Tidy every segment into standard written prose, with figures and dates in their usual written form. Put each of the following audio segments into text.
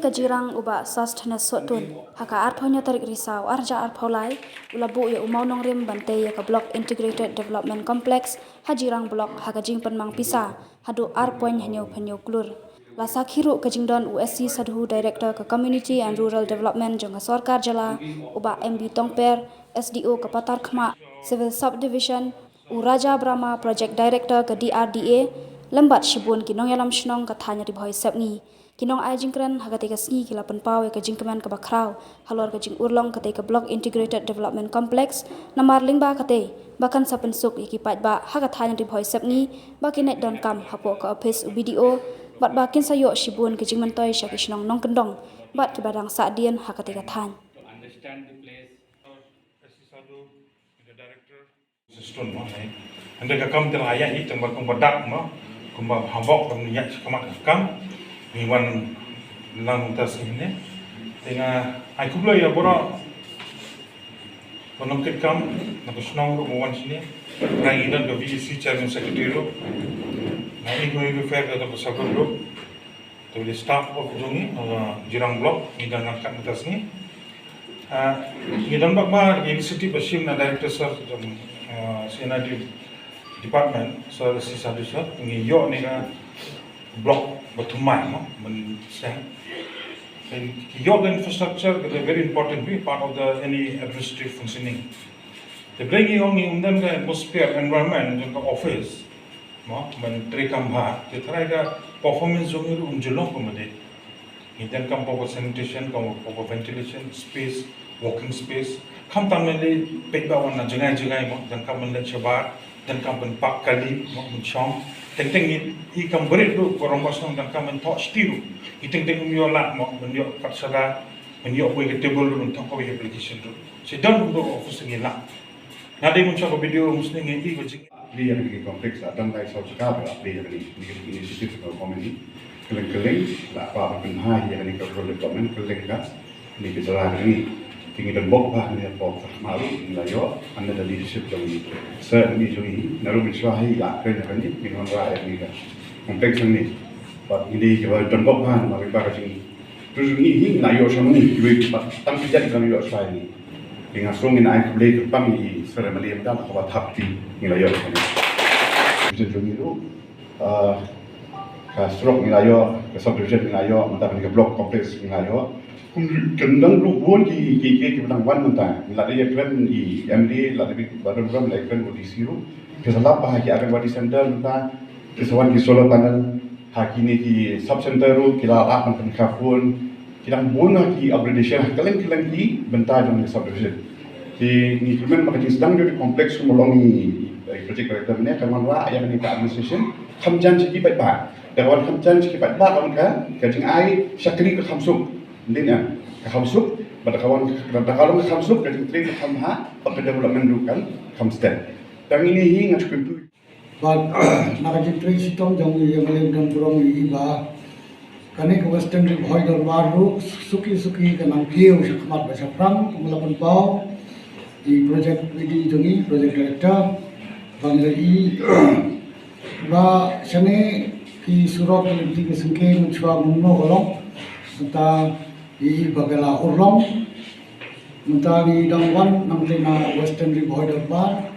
ke Jirang uba sustenance sotun haka arphonya tarik risau arja arpholai ulabu ya umau nongrim bante ya ke block integrated development complex Jirang block haka jingpen mang pisa hadu arpoin hanyo klur lasa khiru ke jingdon USC sadhu director ke community and rural development jong sarkar jala uba MB Tongper SDO ke Patar Khma civil subdivision Raja Brahma project director ke DRDA lembat shibun kinong yalam shnong ka thanya di bhoi sabni kinong ai jingkran hagate ka sngi kila panpau ka jingkaman ka bakrau halor ka jing urlong kate ka block integrated development complex namar lingba kate bakan sapen suk iki pat ba haga thanya di bhoi sabni bakinet don kam hapo ka Ophis video bat bakin sayo shibun ka jingman toy sha kishnong nong kendong bat ki badang sa dian hagate ka than Sistun mo ay anda ka kam tela ayah i tembak kumbadak mo kumba habok kam niya kamak kam miwan lang tas ini tinga ay kublo ya bora konong kam na kusnong ro wan sini rang idan ka VC chairman secretary ro na igo fair ka ko sabro ro to the staff of jongi Jirang block idan angkat tas ni idan bakma initiative asim na director sir Senate Department Services Sadusha ngi yo ni ga block batumai no men sang and yo infrastructure is a very important part of the any administrative functioning the bringing on the atmosphere environment in the office no men trekam bha te thrai ga performance zone ru unjulong ko made then come for sanitation come for ventilation space walking space kam tamle pekba wana jangai mo dan kam le chabar dan kam pen pak kali mo chong teng ni I kam berit lu korong basong dan kam tok stiru I teng yo lat mo men yo patsara men yo we table lu tok ko application tu si dan do office ni la na dei mun chako video musne ngi I ko jing li yang ki kompleks adam lai sau cakap apa yang ni inisiatif ko komedi keleng la pa pen ha yang ni ko development keleng ka ni ke jalan ni tinggi dan bok bah ni bok malu layo anda dari leadership jami sir ni joi naru biswahi la kren ni mingon ra ni ka kompleks ni pat ini ke dan bok bah ma ba ka jing tu ni hi layo sam ni yui pat tam ki jadi kami yo swai ni dengan song in ai kble ke pam ni sir mali am da ko thap ti ni layo ni tu joi ru ka strok ni layo ka subdivision ni layo mata ni ka block kompleks ni layo kendang lu buon ki benang wan menta la dia kren I MD la dia baru program la kren di siru ke salah pa ki akan wadi center menta ke sawan ki solar panel hakini ki sub center ru ki la akan kan kafun kidang buon ki upgradation kalen ki benta jong subdivision ki ni kemen marketing sedang di kompleks molongi project director ni kan ra yang ni ka administration khamjan ki bai ba dawan khamjan ki bai ba kan ka jing ai syakri ka khamsuk Lina khamsuk pada kawan kalau khamsuk dari train khamha apa development dukan khamstan dan ini hingga cukup but nagaji train sistem jong yang boleh dan burung iba kane ke western rib hoi dor baru suki kanang kiu sakmat bahasa pram melapan pau di project di jongi project director banglai ba sane ki surok lebih ke sengke mencuba munno golong serta I bagala urlong muta ni dangwan namte na western rib hoi dor bar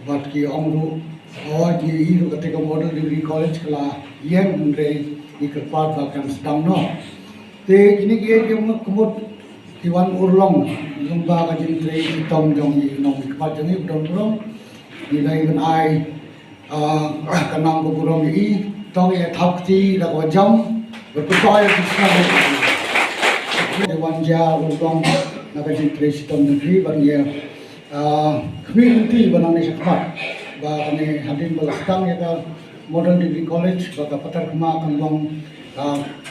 bat ki omru di iru ketika model degree college kala yang mendre di kerpat bahkan sedang no te kini kia kemut kiwan urlong lomba kajin trei tom jong I nom kerpat jong I udon ni dai ben ai kanang burung I tong ya thapti da ko jam berpercaya kisah Dewan Jah Urlong Nagajin Trade Sistem Negeri bagi community banang sekmat bagi hadir belakang ya ka Modern Degree College bagi Patar Khma kandong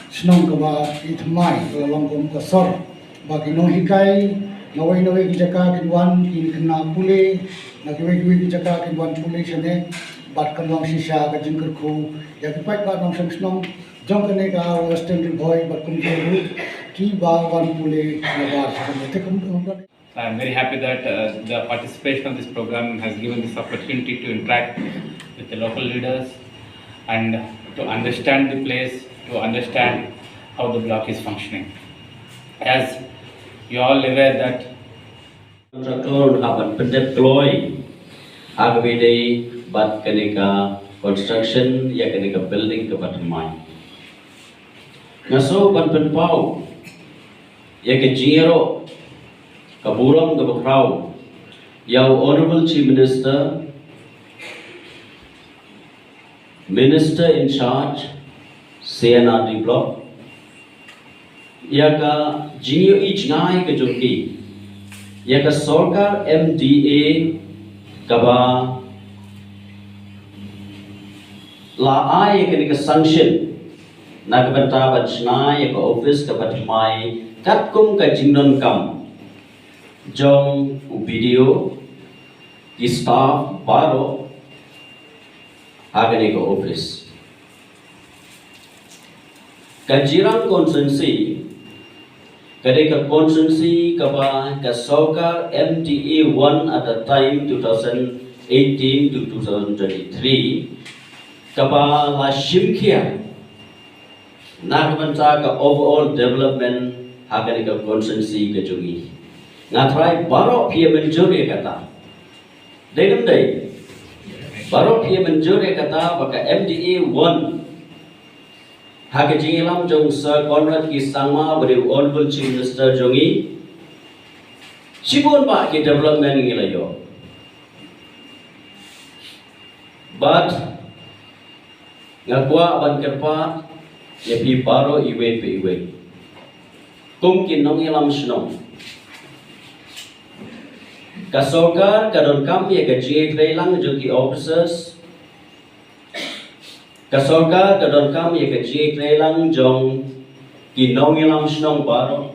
senang ke itmai dalam komkasor bagi nohikai nawai kijaka kinwan in kena pule nagiwe kijaka kinwan pule sene bat kandong sisa kajing kerku ya kipai ba nong senang jong kene ka western boy bat kumjeru I'm very happy that the participation of this program has given this opportunity to interact with the local leaders and to understand the place, to understand how the block is functioning. As you all aware that Contractor haban pendeploy agwede bat kenika construction ya kenika building ke bat mai. Ngaso ban penpau ya ke jiro kaburang ke bakrau ya Honorable Chief Minister, Minister in charge CNRD block ya ka jio ich ngai ke jumki ya ka sarkar MDA kaba la ai ke ni ka sanction na ka banta bachna ya ka office ka batmai kat kum ka jingnon kam jong video ki staff baro agane ka office ka Jirang constituency Kadeka constituency kaba Kasoka MTA 1 at the time 2018 to 2023 kaba la shimkia nakabanta ka overall development hakaneka constituency kajungi ngatrai baro pia menjuri kata degam dai baro pia menjuri kata baka MTA 1 Hake jingilam jong Sir Conrad ki sangma beri Honorable Chief Minister jongi Sibun ba ki development ngilayo but ngakwa ban kerpa ya pi baro iwe pe iwe kum ki nong ilam shnong ka sarkar kadon kam ya ka jingi kreilang jogi officers Kasorka kadon kam ye kaji kreilang jong ki nongilam shnong baro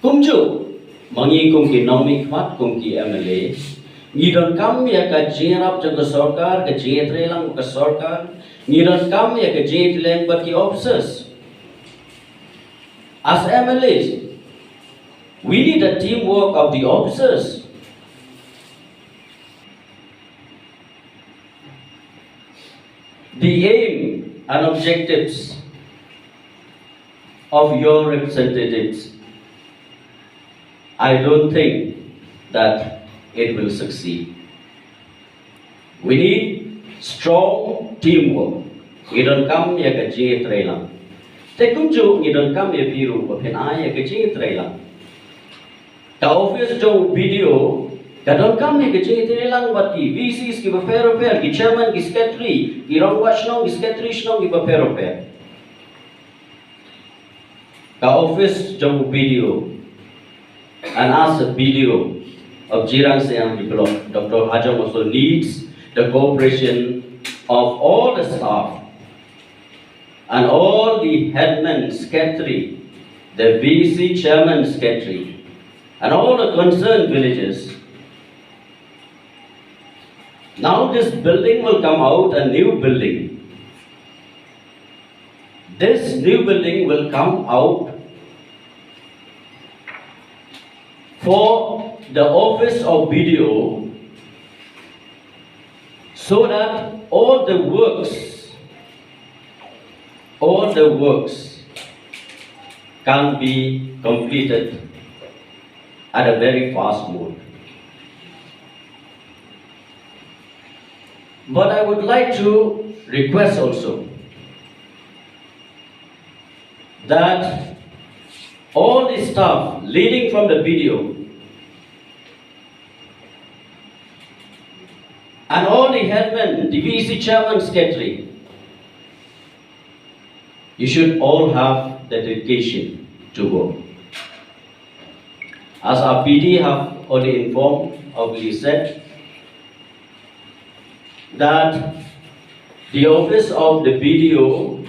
kumju mangi kum ki nomi khmat kum ki MLA ngidon kam ye kaji rap jong kasorkar kaji kreilang kasorkar ngidon kam ye kaji kreilang but ki officers as MLAs we need a teamwork of the officers. The aim and objectives of your representatives, I don't think that it will succeed. We need strong teamwork. We don't come here to jing trailer. Te kunju we don't come here biru but I here jing trailer. The office jo video Kadang kami kecil lang bati VCs ki bapero per ki chairman ki secretary ki rong washnong ki secretary shnong ki bapero per ka office jong video and as a video of Jirang sayang di block Dr. Hajam also needs the cooperation of all the staff and all the headmen secretary the VC chairman secretary and all the concerned villages. Now this building will come out, a new building. This new building will come out for the office of BDO so that all the works can be completed at a very fast mode. But I would like to request also that all the staff leading from the video and all the headmen, the VC chairman secretary, you should all have the dedication to go. As our PD have already informed, already said, that the office of the BDO